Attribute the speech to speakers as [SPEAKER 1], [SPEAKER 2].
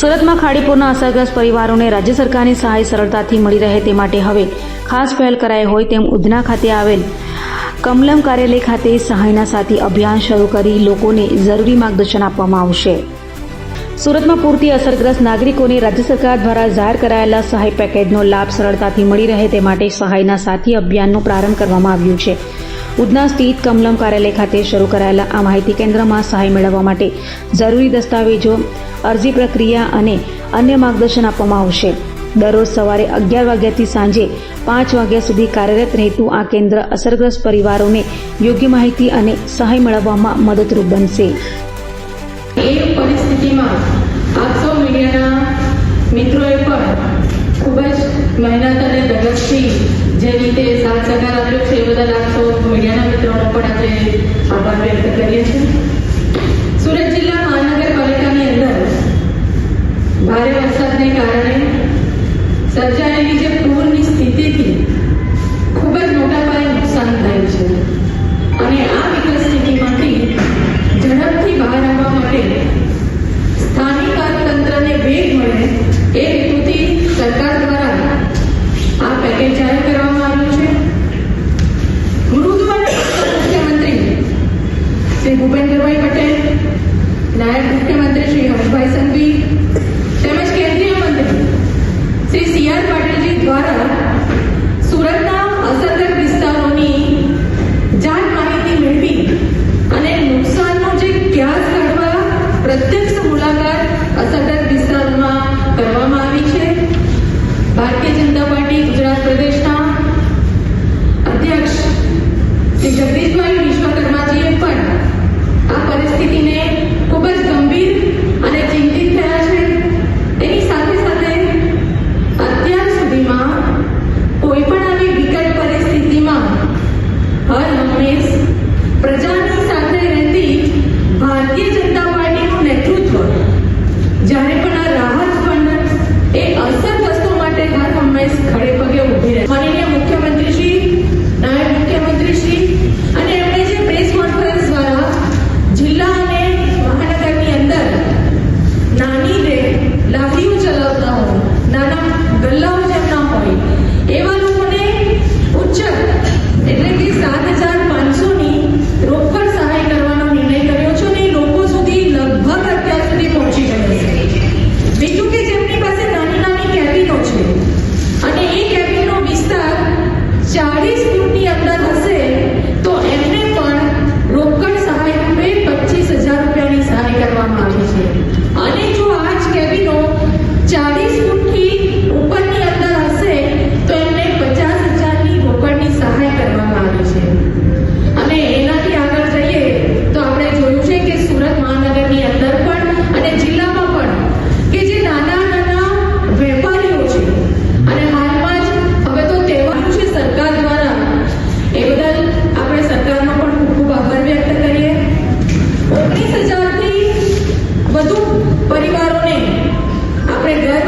[SPEAKER 1] સુરતમાં ખાડીપુરના અસરગ્રસ્ત પરિવારોને રાજ્ય સરકારની સહાય સરળતાથી મળી રહે તે માટે હવે ખાસ પહેલ કરાઈ હોય તેમ ઉધના ખાતે આવેલ કમલમ કાર્યાલય ખાતે સહાયના સાથી અભિયાન શરૂ કરી લોકોને જરૂરી માર્ગદર્શન આપવામાં આવશે। સુરતમાં પૂરથી અસરગ્રસ્ત નાગરિકોને રાજ્ય સરકાર દ્વારા જાહેર કરાયેલા સહાય પેકેજનો લાભ સરળતાથી મળી રહે તે માટે સહાયના સાથી અભિયાનનો પ્રારંભ કરવામાં આવ્યો છે। ઉધના સ્થિત કમલમ કાર્યાલય ખાતે શરૂ કરાયેલા આ માહિતી કેન્દ્રમાં સહાય મેળવવા માટે જરૂરી દસ્તાવેજો, અરજી પ્રક્રિયા અને અન્ય માર્ગદર્શન આપવામાં આવશે। દરરોજ સવારે 11 વાગ્યાથી સાંજે 5 વાગ્યા સુધી કાર્યરત રહેતું આ કેન્દ્ર અસરગ્રસ્ત પરિવારોને યોગ્ય માહિતી અને સહાય મેળવવામાં મદદરૂપ બનશે।
[SPEAKER 2] એ પરિસ્થિતિમાં આપ સૌ મીડિયાના મિત્રોએ પણ ખૂબ જ મહેનત અને ધગશથી જે રીતે સાથ સહકાર આપ્યો છે એ બદલ આપ સૌ મીડિયાના મિત્રોનો પણ આપણે આભાર વ્યક્ત કરીએ છીએ। સુરત જિલ્લા મહાનગરપાલિકાની અંદર ભારે વરસાદને કારણે સર્જાયેલી જે પૂરની સ્થિતિથી ખૂબ જ મોટા પાયે નુકસાન થયું છે અને આ વિકટ સ્થિતિમાંથી ઝડપથી બહાર આવવા માટે સ્થાનિક તંત્રને વેગ મળે એ હેતુથી સરકાર દ્વારા આ પેકેજ જાહેર કરવામાં આવ્યું છે। મૃદુ અને મુખ્યમંત્રી શ્રી ભૂપેન્દ્રભાઈ પટેલ, નાયબ મુખ્યમંત્રી શ્રી હર્ષભાઈ સંઘવી તેમજ કેન્દ્રીય મંત્રી શ્રી સી.આર. પાટીલજી દ્વારા સુરતના અસરગ્રસ્ત વિસ્તારોની જાત માહિતી મેળવી અને નુકસાનનો જે ક્યાસ કાઢવા પ્રત્યક્ષ મુલાકાત અસરગ્રસ્ત વિસ્તારોમાં કરવામાં આવી છે। ભારતીય જનતા પાર્ટી ગુજરાત પ્રદેશના અધ્યક્ષ શ્રી જગદીશભાઈ વિશ્વકર્માજીએ પણ આ પરિસ્થિતિને ખૂબ જ ગંભીર અને ચિંતિત થયા છે। તેની સાથે સાથે અત્યાર સુધીમાં કોઈ પણ આવી વિકટ પરિસ્થિતિમાં હર હંમેશ પ્રજાની સાથે રહેતી ભારતીય જનતા પાર્ટીનું નેતૃત્વ જ્યારે પણ આ રાહત ફંડ એ અસરગ્રસ્તો માટે હર હંમેશ ખડે પગે ઊભી રહે। માનનીય મુખ્યમંત્રી શ્રી, નાયબ મુખ્યમંત્રી શ્રી અને એમણે જે પ્રેસ કોન્ફરન્સ દ્વારા જિલ્લા અને મહાનગરની અંદર નાની લાકડીઓ ચલાવતા હોય, નાના ગલ્લાઓ જેમના હોય એવા લોકોને ઉચ્ચ એટલે કે 7,500ની રોકડ સહાય કરવાનો નિર્ણય કર્યો છે અને લોકો સુધી લગભગ અત્યાર સુધી પહોંચી ગયો છે। બીજું કે જેમની પાસે નાની નાની કેબિનો છે અને એ કેબિનનો વિસ્તાર 40 ફૂટની અંદર હશે તો એમને પણ રોકડ સહાય રૂપે 25,000 રૂપિયાની સહાય કરવામાં આવી છે અને જો આ જ કેબિનો 40 ફૂટથી ઉપરની અંદર હશે તો એમને 50,000ની રોકડની સહાય કરવામાં આવી છે। અને એનાથી આગળ જઈએ તો આપણે જોયું છે કે સુરત મહાનગરની અંદર પણ અને જિલ્લામાં પણ કે જે નાના નાના વેપારીઓ છે અને હાલમાં જ હવે તો તહેવારો છે સરકાર દ્વારા એ બદલ આપણે સરકારનો પણ ખૂબ ખૂબ આભાર વ્યક્ત કરીએ। 19,000થી વધુ પરિવારોને આપણે ઘર